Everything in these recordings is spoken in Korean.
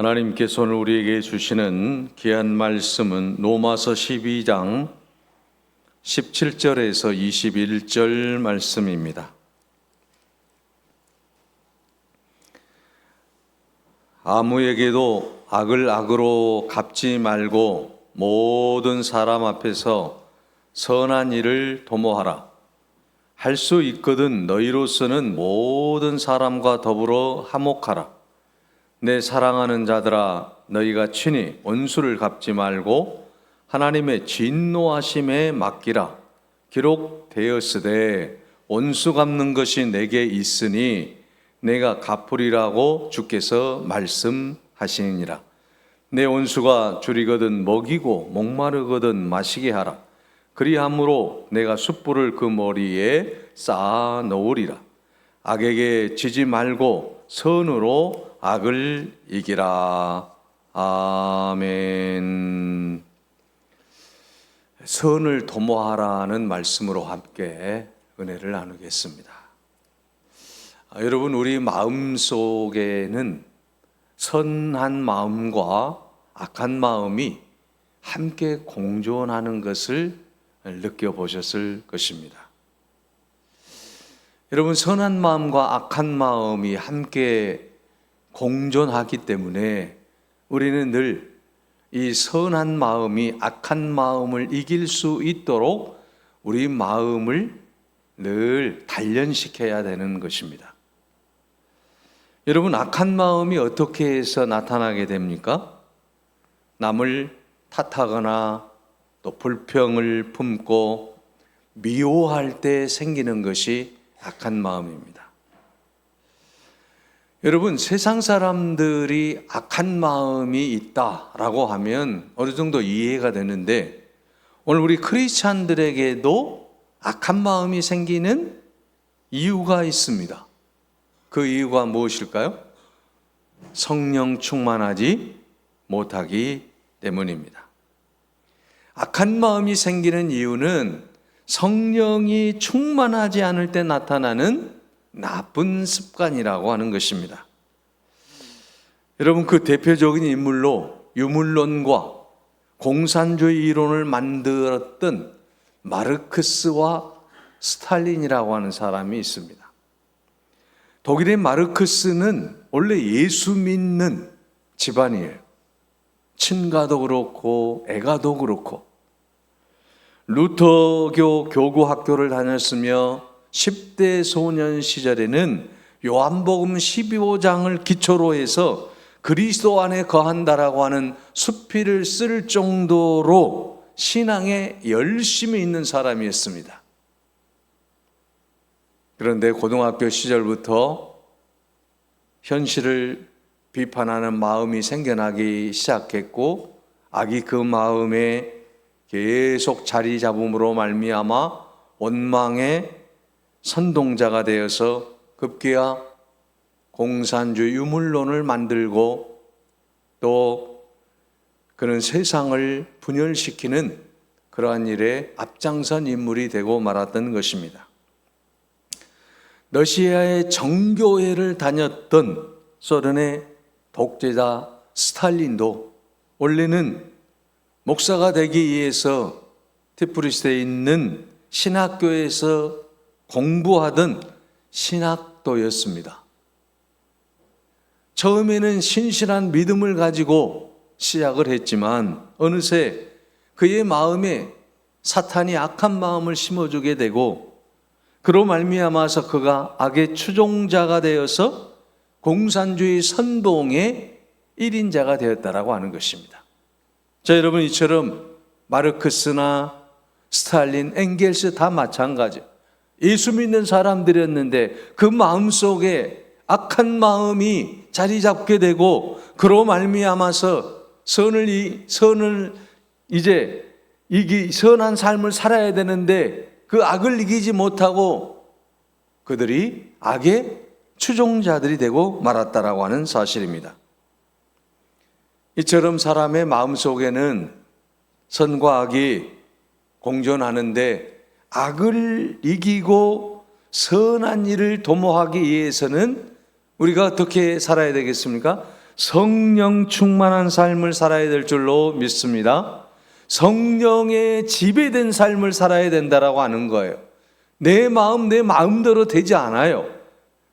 하나님께서 오늘 우리에게 주시는 귀한 말씀은 로마서 12장 17절에서 21절 말씀입니다. 아무에게도 악을 악으로 갚지 말고 모든 사람 앞에서 선한 일을 도모하라. 할 수 있거든 너희로서는 모든 사람과 더불어 화목하라. 내 사랑하는 자들아, 너희가 친히 원수를 갚지 말고 하나님의 진노하심에 맡기라. 기록되었으되 원수 갚는 것이 내게 있으니 내가 갚으리라고 주께서 말씀하시니라. 내 원수가 줄이거든 먹이고 목마르거든 마시게 하라. 그리함으로 내가 숯불을 그 머리에 쌓아 놓으리라. 악에게 지지 말고 선으로 악을 이기라. 아멘. 선을 도모하라는 말씀으로 함께 은혜를 나누겠습니다. 여러분, 우리 마음 속에는 선한 마음과 악한 마음이 함께 공존하는 것을 느껴보셨을 것입니다. 여러분, 선한 마음과 악한 마음이 함께 공존하기 때문에 우리는 늘 이 선한 마음이 악한 마음을 이길 수 있도록 우리 마음을 늘 단련시켜야 되는 것입니다. 여러분, 악한 마음이 어떻게 해서 나타나게 됩니까? 남을 탓하거나 또 불평을 품고 미워할 때 생기는 것이 악한 마음입니다. 여러분, 세상 사람들이 악한 마음이 있다라고 하면 어느 정도 이해가 되는데, 오늘 우리 크리스찬들에게도 악한 마음이 생기는 이유가 있습니다. 그 이유가 무엇일까요? 성령 충만하지 못하기 때문입니다. 악한 마음이 생기는 이유는 성령이 충만하지 않을 때 나타나는 나쁜 습관이라고 하는 것입니다. 여러분, 그 대표적인 인물로 유물론과 공산주의 이론을 만들었던 마르크스와 스탈린이라고 하는 사람이 있습니다. 독일의 마르크스는 원래 예수 믿는 집안이에요. 친가도 그렇고 애가도 그렇고 루터교 교구 학교를 다녔으며 10대 소년 시절에는 요한복음 12장을 기초로 해서 그리스도 안에 거한다라고 하는 수필을 쓸 정도로 신앙에 열심히 있는 사람이었습니다. 그런데 고등학교 시절부터 현실을 비판하는 마음이 생겨나기 시작했고, 악이 그 마음에 계속 자리 잡음으로 말미암아 원망의 선동자가 되어서 급기야 공산주의 유물론을 만들고 또 그는 세상을 분열시키는 그러한 일에 앞장선 인물이 되고 말았던 것입니다. 러시아의 정교회를 다녔던 소련의 독재자 스탈린도 원래는 목사가 되기 위해서 티프리스에 있는 신학교에서 공부하던 신학도였습니다. 처음에는 신실한 믿음을 가지고 시작을 했지만 어느새 그의 마음에 사탄이 악한 마음을 심어주게 되고, 그로 말미암아서 그가 악의 추종자가 되어서 공산주의 선동의 1인자가 되었다라고 하는 것입니다. 자, 여러분, 이처럼 마르크스나 스탈린, 엥겔스 다 마찬가지. 예수 믿는 사람들이었는데 그 마음속에 악한 마음이 자리 잡게 되고, 그로 말미암아서 선한 삶을 살아야 되는데 그 악을 이기지 못하고 그들이 악의 추종자들이 되고 말았다라고 하는 사실입니다. 이처럼 사람의 마음속에는 선과 악이 공존하는데 악을 이기고 선한 일을 도모하기 위해서는 우리가 어떻게 살아야 되겠습니까? 성령 충만한 삶을 살아야 될 줄로 믿습니다. 성령에 지배된 삶을 살아야 된다라고 하는 거예요. 내 마음, 내 마음대로 되지 않아요.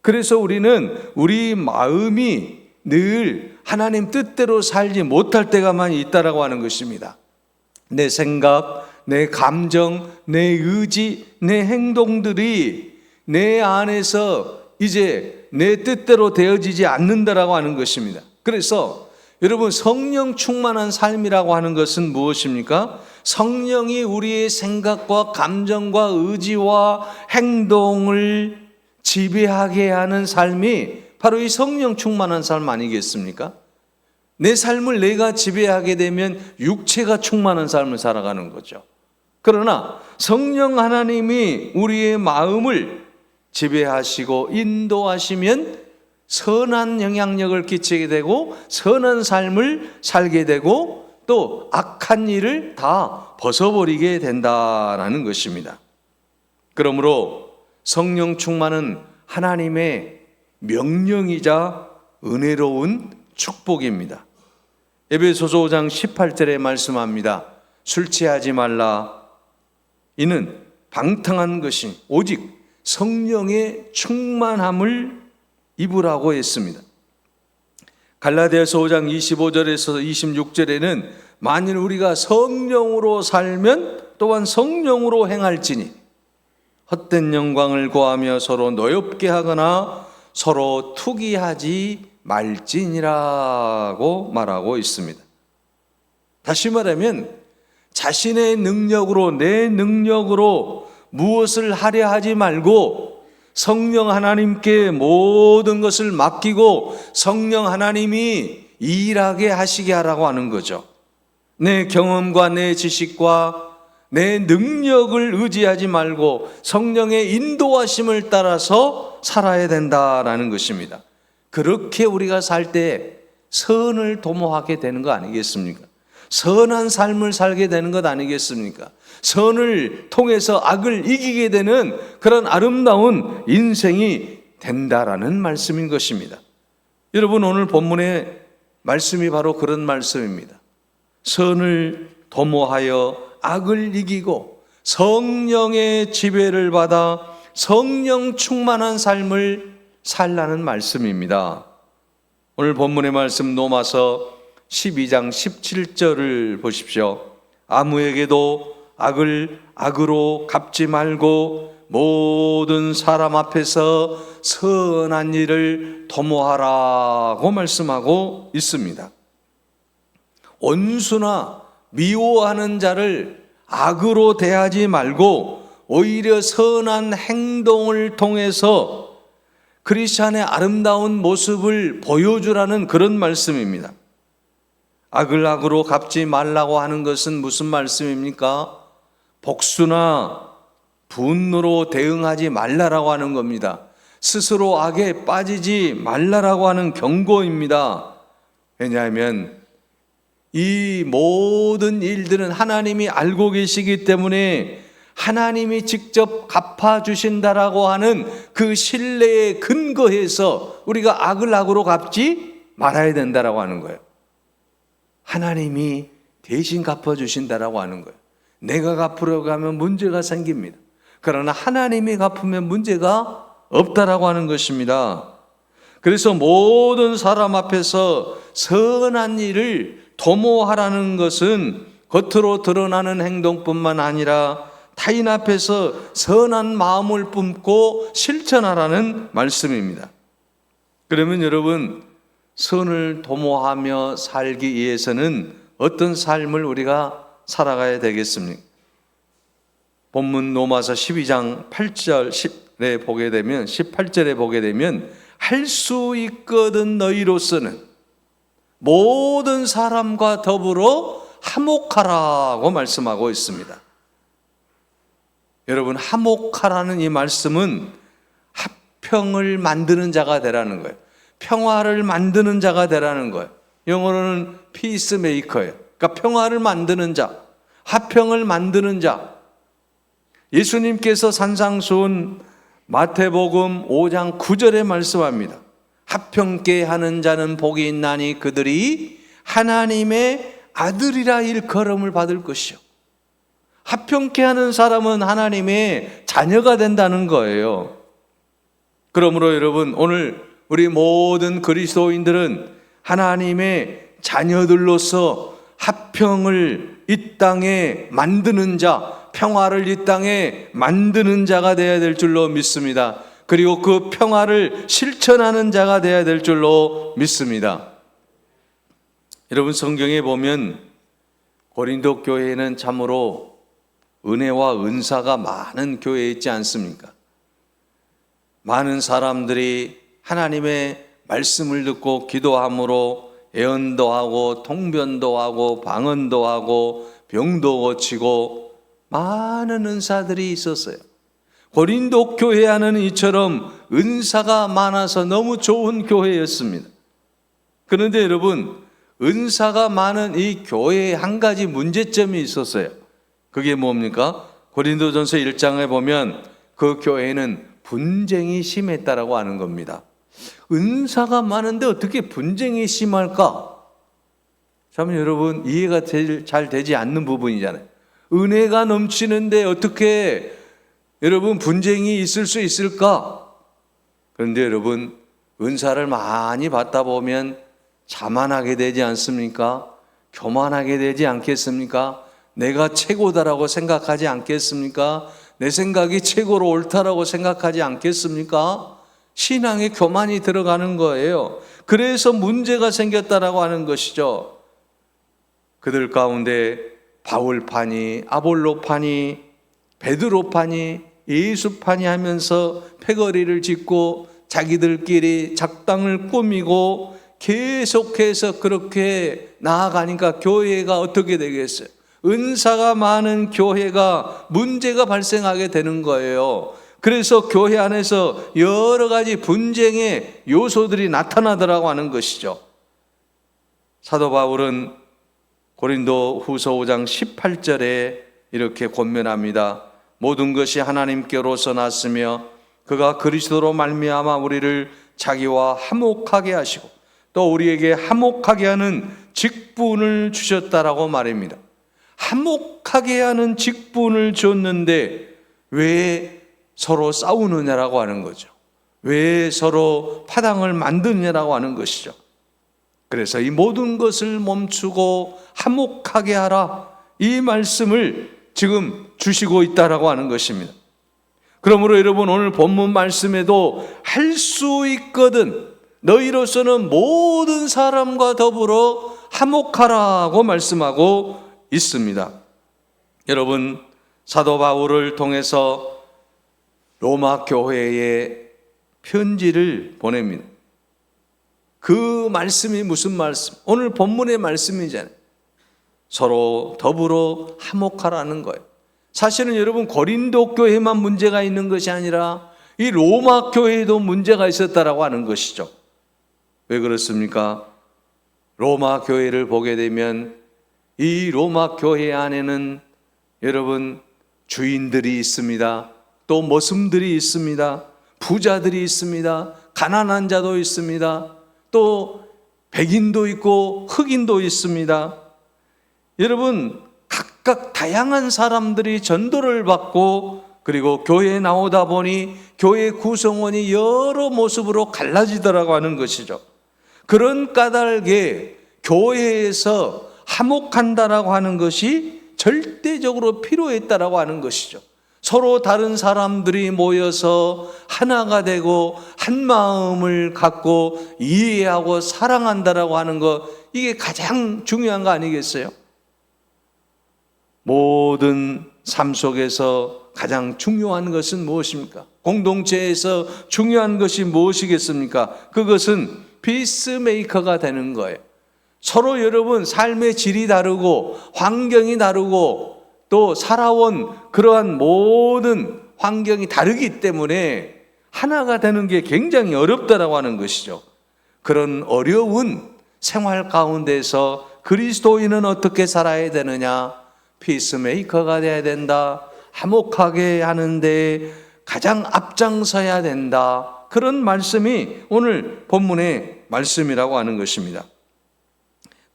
그래서 우리는 우리 마음이 늘 하나님 뜻대로 살지 못할 때가 많이 있다라고 하는 것입니다. 내 생각, 내 감정, 내 의지, 내 행동들이 내 안에서 이제 내 뜻대로 되어지지 않는다라고 하는 것입니다. 그래서 여러분, 성령 충만한 삶이라고 하는 것은 무엇입니까? 성령이 우리의 생각과 감정과 의지와 행동을 지배하게 하는 삶이 바로 이 성령 충만한 삶 아니겠습니까? 내 삶을 내가 지배하게 되면 육체가 충만한 삶을 살아가는 거죠. 그러나 성령 하나님이 우리의 마음을 지배하시고 인도하시면 선한 영향력을 끼치게 되고 선한 삶을 살게 되고 또 악한 일을 다 벗어버리게 된다라는 것입니다. 그러므로 성령 충만은 하나님의 명령이자 은혜로운 축복입니다. 에베소서 5장 18절에 말씀합니다. 술 취하지 말라. 이는 방탕한 것이 오직 성령의 충만함을 입으라고 했습니다. 갈라디아서 5장 25절에서 26절에는 만일 우리가 성령으로 살면 또한 성령으로 행할지니 헛된 영광을 구하며 서로 노엽게 하거나 서로 투기하지 말지니라고 말하고 있습니다. 다시 말하면 자신의 능력으로, 내 능력으로 무엇을 하려 하지 말고 성령 하나님께 모든 것을 맡기고 성령 하나님이 일하게 하시게 하라고 하는 거죠. 내 경험과 내 지식과 내 능력을 의지하지 말고 성령의 인도하심을 따라서 살아야 된다라는 것입니다. 그렇게 우리가 살 때 선을 도모하게 되는 거 아니겠습니까? 선한 삶을 살게 되는 것 아니겠습니까? 선을 통해서 악을 이기게 되는 그런 아름다운 인생이 된다라는 말씀인 것입니다. 여러분, 오늘 본문의 말씀이 바로 그런 말씀입니다. 선을 도모하여 악을 이기고 성령의 지배를 받아 성령 충만한 삶을 살라는 말씀입니다. 오늘 본문의 말씀 로마서 12장 17절을 보십시오. 아무에게도 악을 악으로 갚지 말고 모든 사람 앞에서 선한 일을 도모하라고 말씀하고 있습니다. 온수나 미워하는 자를 악으로 대하지 말고 오히려 선한 행동을 통해서 크리스찬의 아름다운 모습을 보여주라는 그런 말씀입니다. 악을 악으로 갚지 말라고 하는 것은 무슨 말씀입니까? 복수나 분노로 대응하지 말라라고 하는 겁니다. 스스로 악에 빠지지 말라라고 하는 경고입니다. 왜냐하면 이 모든 일들은 하나님이 알고 계시기 때문에 하나님이 직접 갚아주신다라고 하는 그 신뢰에 근거해서 우리가 악을 악으로 갚지 말아야 된다라고 하는 거예요. 하나님이 대신 갚아주신다라고 하는 거예요. 내가 갚으려고 하면 문제가 생깁니다. 그러나 하나님이 갚으면 문제가 없다라고 하는 것입니다. 그래서 모든 사람 앞에서 선한 일을 도모하라는 것은 겉으로 드러나는 행동뿐만 아니라 타인 앞에서 선한 마음을 품고 실천하라는 말씀입니다. 그러면 여러분, 선을 도모하며 살기 위해서는 어떤 삶을 우리가 살아가야 되겠습니까? 본문 로마서 12장 8절에 보게 되면 18절에 보게 되면 할 수 있거든 너희로서는 모든 사람과 더불어 화목하라고 말씀하고 있습니다. 여러분, 화목하라는 이 말씀은 합평을 만드는 자가 되라는 거예요. 평화를 만드는 자가 되라는 거예요. 영어로는 피스메이커예요. 그러니까 평화를 만드는 자, 화평을 만드는 자. 예수님께서 산상수훈 마태복음 5장 9절에 말씀합니다. 합평케 하는 자는 복이 있나니 그들이 하나님의 아들이라 일컬음을 받을 것이요. 합평케 하는 사람은 하나님의 자녀가 된다는 거예요. 그러므로 여러분, 오늘 우리 모든 그리스도인들은 하나님의 자녀들로서 합평을 이 땅에 만드는 자, 평화를 이 땅에 만드는 자가 되어야 될 줄로 믿습니다. 그리고 그 평화를 실천하는 자가 되어야 될 줄로 믿습니다. 여러분, 성경에 보면 고린도 교회에는 참으로 은혜와 은사가 많은 교회에 있지 않습니까? 많은 사람들이 하나님의 말씀을 듣고 기도함으로 예언도 하고 통변도 하고 방언도 하고 병도 고치고 많은 은사들이 있었어요. 고린도 교회 안에는 이처럼 은사가 많아서 너무 좋은 교회였습니다. 그런데 여러분, 은사가 많은 이 교회에 한 가지 문제점이 있었어요. 그게 뭡니까? 고린도전서 1장에 보면 그 교회는 분쟁이 심했다라고 하는 겁니다. 은사가 많은데 어떻게 분쟁이 심할까? 참 여러분, 이해가 잘 되지 않는 부분이잖아요. 은혜가 넘치는데 어떻게 여러분 분쟁이 있을 수 있을까? 그런데 여러분, 은사를 많이 받다 보면 자만하게 되지 않습니까? 교만하게 되지 않겠습니까? 내가 최고다라고 생각하지 않겠습니까? 내 생각이 최고로 옳다라고 생각하지 않겠습니까? 신앙에 교만이 들어가는 거예요. 그래서 문제가 생겼다라고 하는 것이죠. 그들 가운데 바울파니, 아볼로파니, 베드로파니, 예수파니 하면서 패거리를 짓고 자기들끼리 작당을 꾸미고 계속해서 그렇게 나아가니까 교회가 어떻게 되겠어요? 은사가 많은 교회가 문제가 발생하게 되는 거예요. 그래서 교회 안에서 여러 가지 분쟁의 요소들이 나타나더라고 하는 것이죠. 사도 바울은 고린도 후서 5장 18절에 이렇게 권면합니다. 모든 것이 하나님께로서 났으며 그가 그리스도로 말미암아 우리를 자기와 화목하게 하시고 또 우리에게 화목하게 하는 직분을 주셨다라고 말합니다. 화목하게 하는 직분을 줬는데 왜 서로 싸우느냐라고 하는 거죠. 왜 서로 파당을 만드느냐라고 하는 것이죠. 그래서 이 모든 것을 멈추고 화목하게 하라, 이 말씀을 지금 주시고 있다라고 하는 것입니다. 그러므로 여러분, 오늘 본문 말씀에도 할 수 있거든 너희로서는 모든 사람과 더불어 화목하라고 말씀하고 있습니다. 여러분, 사도 바울을 통해서 로마 교회에 편지를 보냅니다. 그 말씀이 무슨 말씀? 오늘 본문의 말씀이잖아요. 서로 더불어 화목하라는 거예요. 사실은 여러분, 고린도 교회만 문제가 있는 것이 아니라 이 로마 교회에도 문제가 있었다라고 하는 것이죠. 왜 그렇습니까? 로마 교회를 보게 되면 이 로마 교회 안에는 여러분 주인들이 있습니다. 또 머슴들이 있습니다. 부자들이 있습니다. 가난한 자도 있습니다. 또 백인도 있고 흑인도 있습니다. 여러분, 각각 다양한 사람들이 전도를 받고 그리고 교회에 나오다 보니 교회 구성원이 여러 모습으로 갈라지더라고 하는 것이죠. 그런 까닭에 교회에서 화목한다라고 하는 것이 절대적으로 필요했다라고 하는 것이죠. 서로 다른 사람들이 모여서 하나가 되고 한 마음을 갖고 이해하고 사랑한다라고 하는 것, 이게 가장 중요한 거 아니겠어요? 모든 삶 속에서 가장 중요한 것은 무엇입니까? 공동체에서 중요한 것이 무엇이겠습니까? 그것은 피스메이커가 되는 거예요. 서로 여러분 삶의 질이 다르고 환경이 다르고 또 살아온 그러한 모든 환경이 다르기 때문에 하나가 되는 게 굉장히 어렵다라고 하는 것이죠. 그런 어려운 생활 가운데서 그리스도인은 어떻게 살아야 되느냐? 피스메이커가 돼야 된다. 화목하게 하는데 가장 앞장서야 된다. 그런 말씀이 오늘 본문의 말씀이라고 하는 것입니다.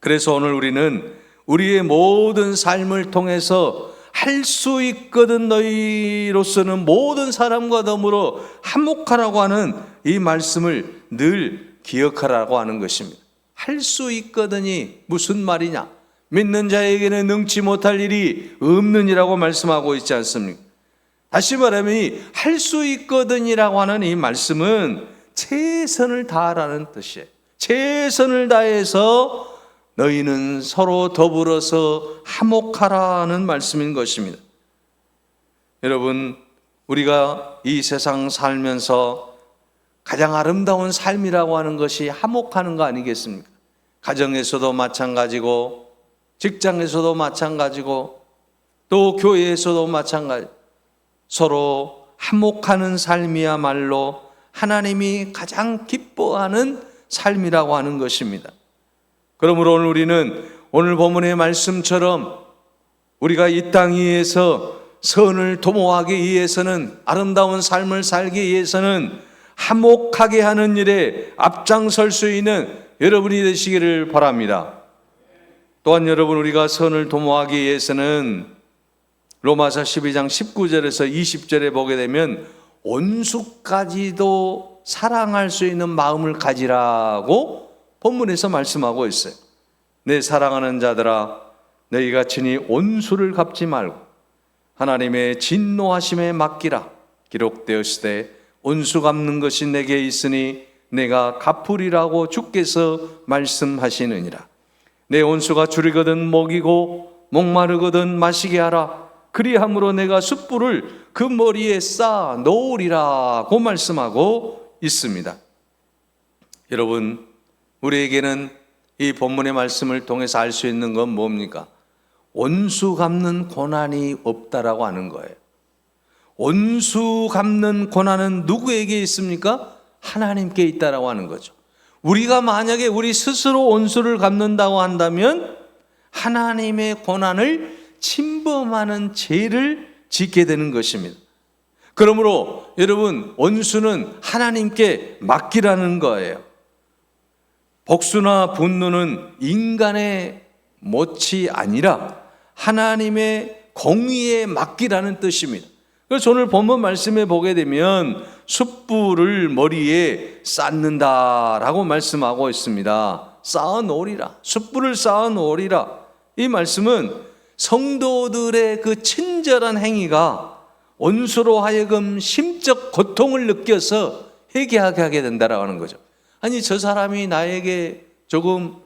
그래서 오늘 우리는 우리의 모든 삶을 통해서 할 수 있거든 너희로서는 모든 사람과 더불어 화목하라고 하는 이 말씀을 늘 기억하라고 하는 것입니다. 할 수 있거든이 무슨 말이냐? 믿는 자에게는 능치 못할 일이 없느니라고 말씀하고 있지 않습니까? 다시 말하면 이 할 수 있거든이라고 하는 이 말씀은 최선을 다하라는 뜻이에요. 최선을 다해서 너희는 서로 더불어서 화목하라는 말씀인 것입니다. 여러분, 우리가 이 세상 살면서 가장 아름다운 삶이라고 하는 것이 화목하는 거 아니겠습니까? 가정에서도 마찬가지고, 직장에서도 마찬가지고, 또 교회에서도 마찬가지. 서로 화목하는 삶이야말로 하나님이 가장 기뻐하는 삶이라고 하는 것입니다. 그러므로 우리는 오늘 본문의 말씀처럼 우리가 이 땅 위에서 선을 도모하기 위해서는, 아름다운 삶을 살기 위해서는 화목하게 하는 일에 앞장설 수 있는 여러분이 되시기를 바랍니다. 또한 여러분, 우리가 선을 도모하기 위해서는 로마서 12장 19절에서 20절에 보게 되면 온수까지도 사랑할 수 있는 마음을 가지라고 본문에서 말씀하고 있어요. 내 사랑하는 자들아, 너희가 친히 온수를 갚지 말고 하나님의 진노하심에 맡기라. 기록되었으되 온수 갚는 것이 내게 있으니 내가 갚으리라고 주께서 말씀하시느니라. 내 온수가 줄이거든 먹이고 목마르거든 마시게 하라. 그리함으로 내가 숯불을 그 머리에 쌓아 놓으리라고 말씀하고 있습니다. 여러분, 우리에게는 이 본문의 말씀을 통해서 알 수 있는 건 뭡니까? 온수 갚는 고난이 없다라고 하는 거예요. 온수 갚는 고난은 누구에게 있습니까? 하나님께 있다라고 하는 거죠. 우리가 만약에 우리 스스로 온수를 갚는다고 한다면 하나님의 고난을 침범하는 죄를 짓게 되는 것입니다. 그러므로 여러분, 온수는 하나님께 맡기라는 거예요. 복수나 분노는 인간의 몫이 아니라 하나님의 공의에 맡기라는 뜻입니다. 그래서 오늘 본문 말씀에 보게 되면 숯불을 머리에 쌓는다라고 말씀하고 있습니다. 쌓아 놓으리라. 숯불을 쌓아 놓으리라. 이 말씀은 성도들의 그 친절한 행위가 온수로 하여금 심적 고통을 느껴서 회개하게 하게 된다라고 하는 거죠. 아니, 저 사람이 나에게 조금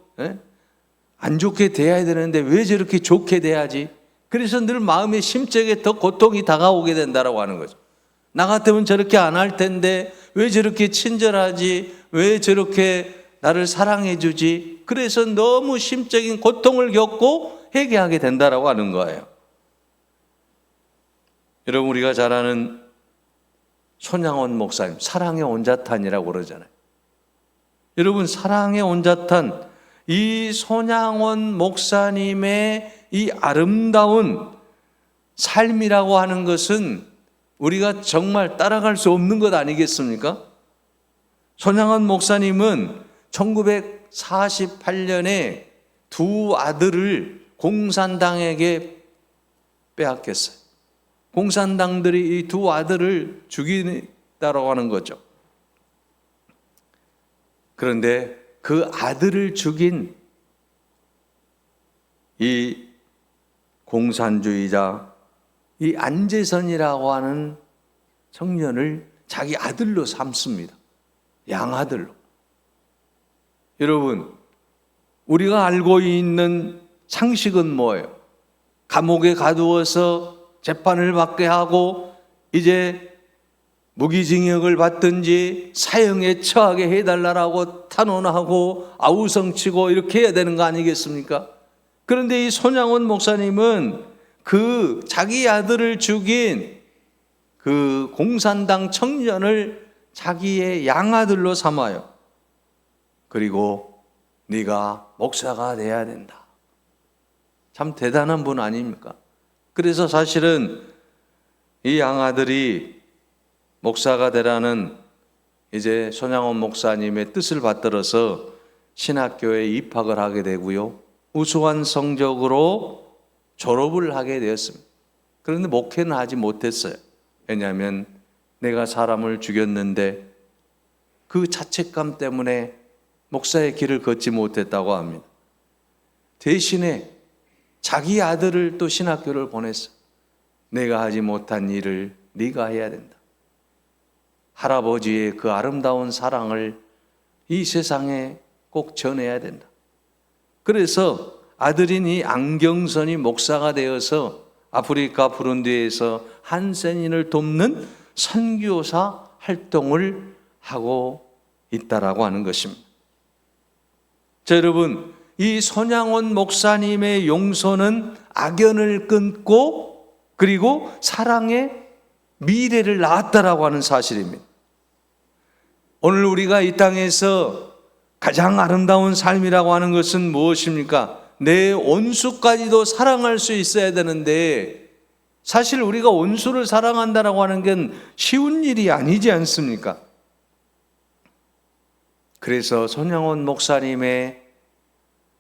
안 좋게 대해야 되는데 왜 저렇게 좋게 대하지? 그래서 늘 마음의 심적에 더 고통이 다가오게 된다라고 하는 거죠. 나 같으면 저렇게 안 할 텐데 왜 저렇게 친절하지? 왜 저렇게 나를 사랑해 주지? 그래서 너무 심적인 고통을 겪고 회개하게 된다라고 하는 거예요. 여러분, 우리가 잘 아는 손양원 목사님, 사랑의 온자탄이라고 그러잖아요. 여러분, 사랑의 온자탄, 이 손양원 목사님의 이 아름다운 삶이라고 하는 것은 우리가 정말 따라갈 수 없는 것 아니겠습니까? 손양원 목사님은 1948년에 두 아들을 공산당에게 빼앗겼어요. 공산당들이 이 두 아들을 죽이다라고 하는 거죠. 그런데 그 아들을 죽인 이 공산주의자, 이 안재선이라고 하는 청년을 자기 아들로 삼습니다. 양아들로. 여러분, 우리가 알고 있는 상식은 뭐예요? 감옥에 가두어서 재판을 받게 하고 이제 무기징역을 받든지 사형에 처하게 해달라고 탄원하고 아우성치고 이렇게 해야 되는 거 아니겠습니까? 그런데 이 손양원 목사님은 그 자기 아들을 죽인 그 공산당 청년을 자기의 양아들로 삼아요. 그리고 네가 목사가 돼야 된다. 참 대단한 분 아닙니까? 그래서 사실은 이 양아들이 목사가 되라는 이제 손양원 목사님의 뜻을 받들어서 신학교에 입학을 하게 되고요. 우수한 성적으로 졸업을 하게 되었습니다. 그런데 목회는 하지 못했어요. 왜냐하면 내가 사람을 죽였는데 그 자책감 때문에 목사의 길을 걷지 못했다고 합니다. 대신에 자기 아들을 또 신학교를 보냈어요. 내가 하지 못한 일을 네가 해야 된다. 할아버지의 그 아름다운 사랑을 이 세상에 꼭 전해야 된다. 그래서 아들인 이 안경선이 목사가 되어서 아프리카 부룬디에서 한센인을 돕는 선교사 활동을 하고 있다라고 하는 것입니다. 자, 여러분, 이 손양원 목사님의 용서는 악연을 끊고 그리고 사랑의 미래를 낳았다라고 하는 사실입니다. 오늘 우리가 이 땅에서 가장 아름다운 삶이라고 하는 것은 무엇입니까? 내 원수까지도 사랑할 수 있어야 되는데 사실 우리가 원수를 사랑한다라고 하는 건 쉬운 일이 아니지 않습니까? 그래서 손양원 목사님의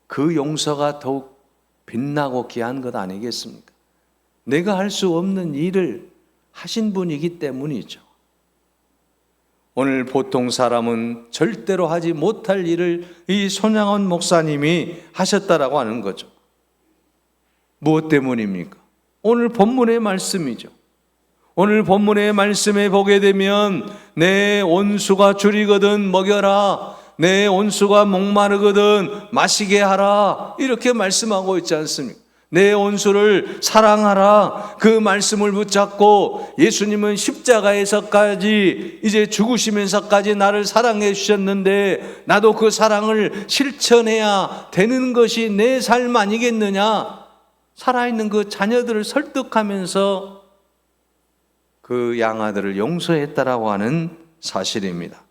그 용서가 더욱 빛나고 귀한 것 아니겠습니까? 내가 할 수 없는 일을 하신 분이기 때문이죠. 오늘 보통 사람은 절대로 하지 못할 일을 이 손양원 목사님이 하셨다라고 하는 거죠. 무엇 때문입니까? 오늘 본문의 말씀이죠. 오늘 본문의 말씀에 보게 되면 내 온수가 줄이거든 먹여라, 내 온수가 목마르거든 마시게 하라, 이렇게 말씀하고 있지 않습니까? 내 온수를 사랑하라, 그 말씀을 붙잡고 예수님은 십자가에서까지 이제 죽으시면서까지 나를 사랑해 주셨는데 나도 그 사랑을 실천해야 되는 것이 내 삶 아니겠느냐. 살아있는 그 자녀들을 설득하면서 그 양아들을 용서했다라고 하는 사실입니다.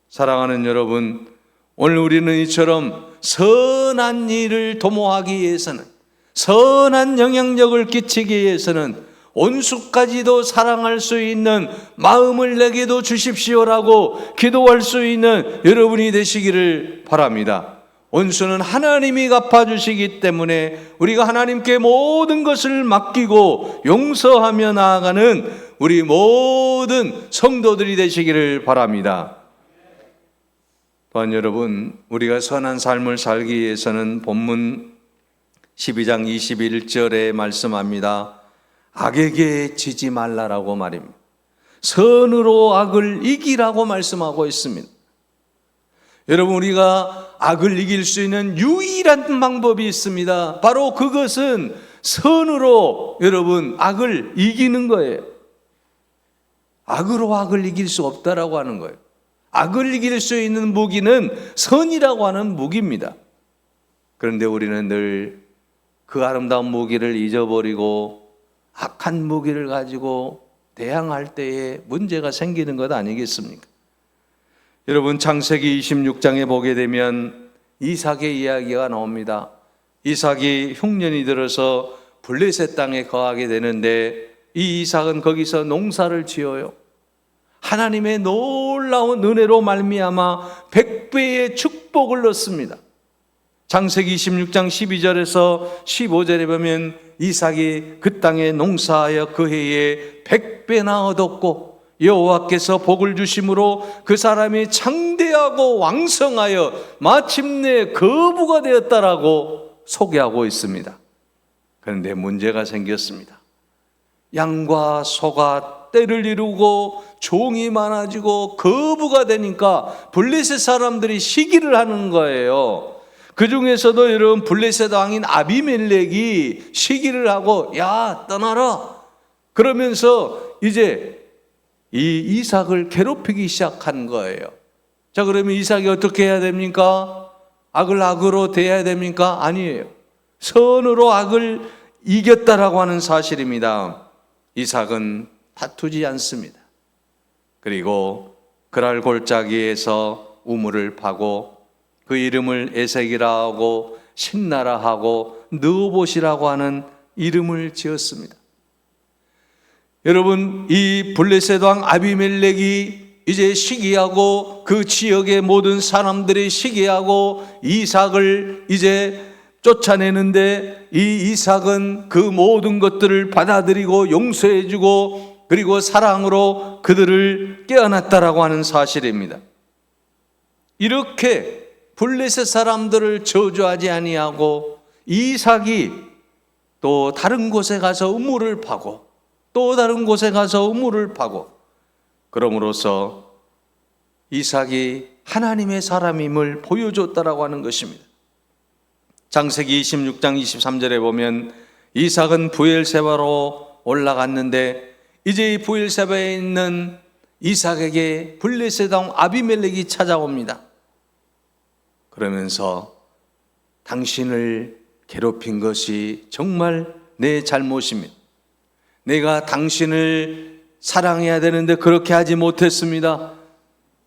사랑하는 여러분, 오늘 우리는 이처럼 선한 일을 도모하기 위해서는, 선한 영향력을 끼치기 위해서는 온수까지도 사랑할 수 있는 마음을 내게도 주십시오라고 기도할 수 있는 여러분이 되시기를 바랍니다. 온수는 하나님이 갚아주시기 때문에 우리가 하나님께 모든 것을 맡기고 용서하며 나아가는 우리 모든 성도들이 되시기를 바랍니다. 또한 여러분, 우리가 선한 삶을 살기 위해서는 본문 12장 21절에 말씀합니다. 악에게 지지 말라라고 말입니다. 선으로 악을 이기라고 말씀하고 있습니다. 여러분, 우리가 악을 이길 수 있는 유일한 방법이 있습니다. 바로 그것은 선으로 여러분 악을 이기는 거예요. 악으로 악을 이길 수 없다라고 하는 거예요. 악을 이길 수 있는 무기는 선이라고 하는 무기입니다. 그런데 우리는 늘 그 아름다운 무기를 잊어버리고 악한 무기를 가지고 대항할 때에 문제가 생기는 것 아니겠습니까? 여러분, 창세기 26장에 보게 되면 이삭의 이야기가 나옵니다. 이삭이 흉년이 들어서 블레셋 땅에 거하게 되는데 이 이삭은 거기서 농사를 지어요. 하나님의 놀라운 은혜로 말미암아 100배의 축복을 얻습니다. 창세기 26장 12절에서 15절에 보면 이삭이 그 땅에 농사하여 그 해에 100배나 얻었고 여호와께서 복을 주심으로 그 사람이 창대하고 왕성하여 마침내 거부가 되었다라고 소개하고 있습니다. 그런데 문제가 생겼습니다. 양과 소가 때를 이루고 종이 많아지고 거부가 되니까 블레셋 사람들이 시기를 하는 거예요. 그 중에서도 여러분 블레셋 왕인 아비멜렉이 시기를 하고 야 떠나라 그러면서 이제 이 이삭을 괴롭히기 시작한 거예요. 자, 그러면 이삭이 어떻게 해야 됩니까? 악을 악으로 대해야 됩니까? 아니에요. 선으로 악을 이겼다라고 하는 사실입니다. 이삭은 다투지 않습니다. 그리고 그랄 골짜기에서 우물을 파고 그 이름을 에색이라 하고 신나라 하고 느보시라고 하는 이름을 지었습니다. 여러분, 이 블레셋 왕 아비멜렉이 이제 시기하고 그 지역의 모든 사람들이 시기하고 이삭을 이제 쫓아내는데, 이 이삭은 그 모든 것들을 받아들이고 용서해주고 그리고 사랑으로 그들을 깨어났다라고 하는 사실입니다. 이렇게 블레셋 사람들을 저주하지 아니하고 이삭이 또 다른 곳에 가서 우물을 파고 또 다른 곳에 가서 우물을 파고, 그럼으로써 이삭이 하나님의 사람임을 보여줬다라고 하는 것입니다. 창세기 26장 23절에 보면 이삭은 브엘세바로 올라갔는데, 이제 이 브엘세바에 있는 이삭에게 블레셋 왕 아비멜렉이 찾아옵니다. 그러면서 당신을 괴롭힌 것이 정말 내 잘못입니다. 내가 당신을 사랑해야 되는데 그렇게 하지 못했습니다.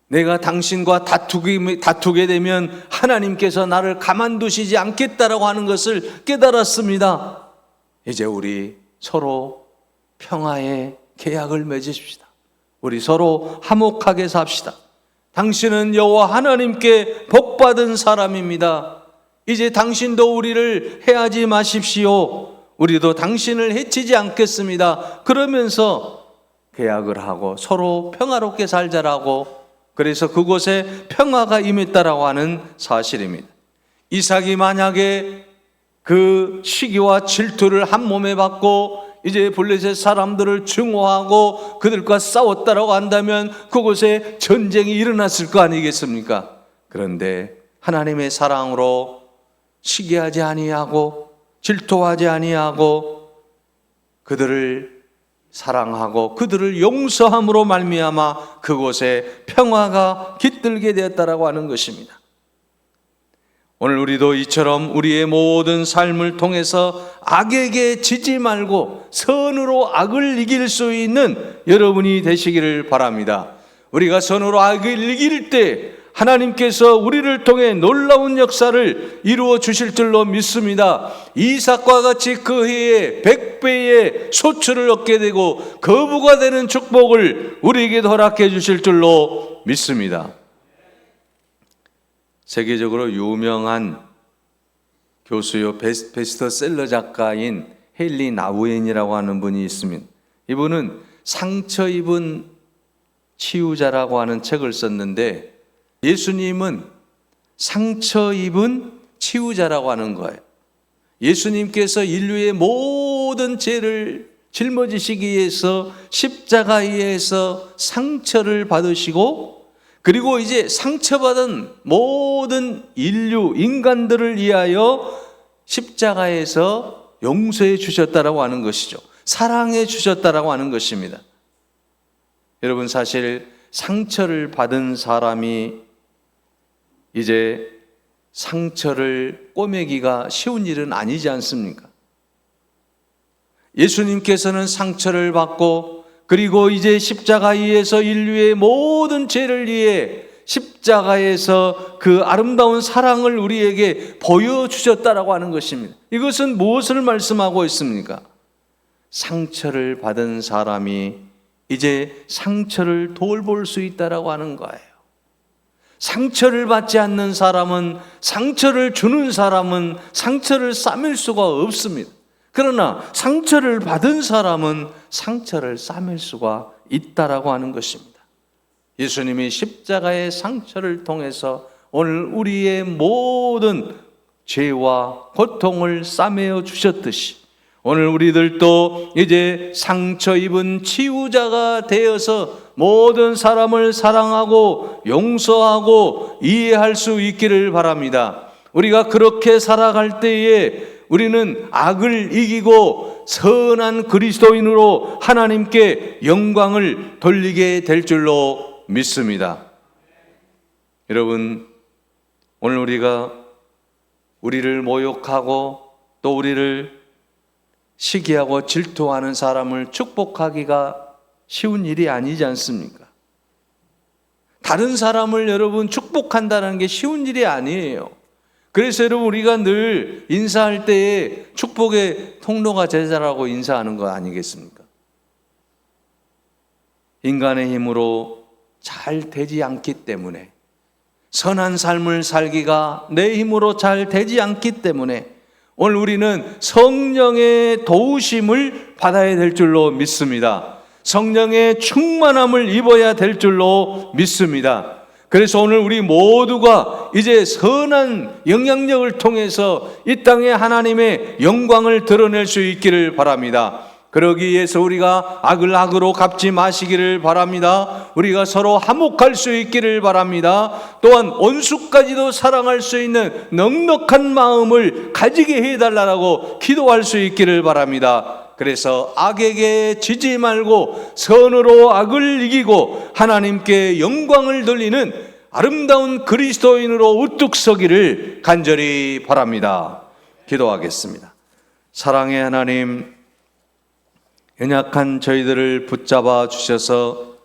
내가 당신과 다투게 되면 하나님께서 나를 가만두시지 않겠다라고 하는 것을 깨달았습니다. 이제 우리 서로 평화의 계약을 맺으십시다. 우리 서로 화목하게 삽시다. 당신은 여호와 하나님께 복받은 사람입니다. 이제 당신도 우리를 해하지 마십시오. 우리도 당신을 해치지 않겠습니다. 그러면서 계약을 하고 서로 평화롭게 살자라고, 그래서 그곳에 평화가 임했다라고 하는 사실입니다. 이삭이 만약에 그 시기와 질투를 한 몸에 받고 이제 블레셋 사람들을 증오하고 그들과 싸웠다라고 한다면 그곳에 전쟁이 일어났을 거 아니겠습니까? 그런데 하나님의 사랑으로 시기하지 아니하고 질투하지 아니하고 그들을 사랑하고 그들을 용서함으로 말미암아 그곳에 평화가 깃들게 되었다라고 하는 것입니다. 오늘 우리도 이처럼 우리의 모든 삶을 통해서 악에게 지지 말고 선으로 악을 이길 수 있는 여러분이 되시기를 바랍니다. 우리가 선으로 악을 이길 때 하나님께서 우리를 통해 놀라운 역사를 이루어 주실 줄로 믿습니다. 이삭과 같이 그 해에 100배의 소출을 얻게 되고 거부가 되는 축복을 우리에게 허락해 주실 줄로 믿습니다. 세계적으로 유명한 교수요 베스트셀러 작가인 헨리 나우엔이라고 하는 분이 있습니다. 이분은 상처 입은 치유자라고 하는 책을 썼는데, 예수님은 상처 입은 치유자라고 하는 거예요. 예수님께서 인류의 모든 죄를 짊어지시기 위해서 십자가에서 상처를 받으시고, 그리고 이제 상처받은 모든 인간들을 위하여 십자가에서 용서해 주셨다라고 하는 것이죠. 사랑해 주셨다라고 하는 것입니다. 여러분, 사실 상처를 받은 사람이 이제 상처를 꿰매기가 쉬운 일은 아니지 않습니까? 예수님께서는 상처를 받고 그리고 이제 십자가 위에서 인류의 모든 죄를 위해 십자가에서 그 아름다운 사랑을 우리에게 보여주셨다라고 하는 것입니다. 이것은 무엇을 말씀하고 있습니까? 상처를 받은 사람이 이제 상처를 돌볼 수 있다라고 하는 거예요. 상처를 받지 않는 사람은, 상처를 주는 사람은 상처를 싸맬 수가 없습니다. 그러나 상처를 받은 사람은 상처를 싸맬 수가 있다라고 하는 것입니다. 예수님이 십자가의 상처를 통해서 오늘 우리의 모든 죄와 고통을 싸매어 주셨듯이 오늘 우리들도 이제 상처 입은 치유자가 되어서 모든 사람을 사랑하고 용서하고 이해할 수 있기를 바랍니다. 우리가 그렇게 살아갈 때에 우리는 악을 이기고 선한 그리스도인으로 하나님께 영광을 돌리게 될 줄로 믿습니다. 여러분, 오늘 우리가 우리를 모욕하고 또 우리를 시기하고 질투하는 사람을 축복하기가 쉬운 일이 아니지 않습니까? 다른 사람을 여러분 축복한다는 게 쉬운 일이 아니에요. 그래서 여러분, 우리가 늘 인사할 때에 축복의 통로가 되자라고 인사하는 거 아니겠습니까? 인간의 힘으로 잘 되지 않기 때문에, 선한 삶을 살기가 내 힘으로 잘 되지 않기 때문에 오늘 우리는 성령의 도우심을 받아야 될 줄로 믿습니다. 성령의 충만함을 입어야 될 줄로 믿습니다. 그래서 오늘 우리 모두가 이제 선한 영향력을 통해서 이 땅에 하나님의 영광을 드러낼 수 있기를 바랍니다. 그러기 위해서 우리가 악을 악으로 갚지 마시기를 바랍니다. 우리가 서로 화목할 수 있기를 바랍니다. 또한 원수까지도 사랑할 수 있는 넉넉한 마음을 가지게 해달라고 기도할 수 있기를 바랍니다. 그래서 악에게 지지 말고 선으로 악을 이기고 하나님께 영광을 돌리는 아름다운 그리스도인으로 우뚝 서기를 간절히 바랍니다. 기도하겠습니다. 사랑의 하나님, 연약한 저희들을 붙잡아 주셔서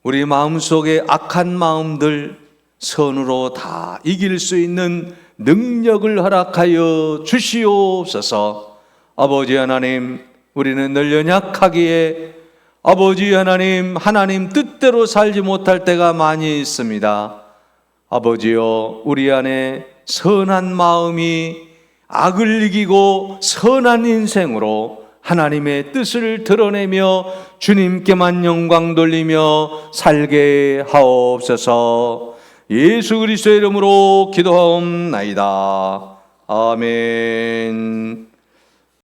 우리 마음속에 악한 마음들 선으로 다 이길 수 있는 능력을 허락하여 주시옵소서. 아버지 하나님, 우리는 늘 연약하기에 아버지 하나님, 하나님 뜻대로 살지 못할 때가 많이 있습니다. 아버지여, 우리 안에 선한 마음이 악을 이기고 선한 인생으로 하나님의 뜻을 드러내며 주님께만 영광 돌리며 살게 하옵소서. 예수 그리스도의 이름으로 기도하옵나이다. 아멘.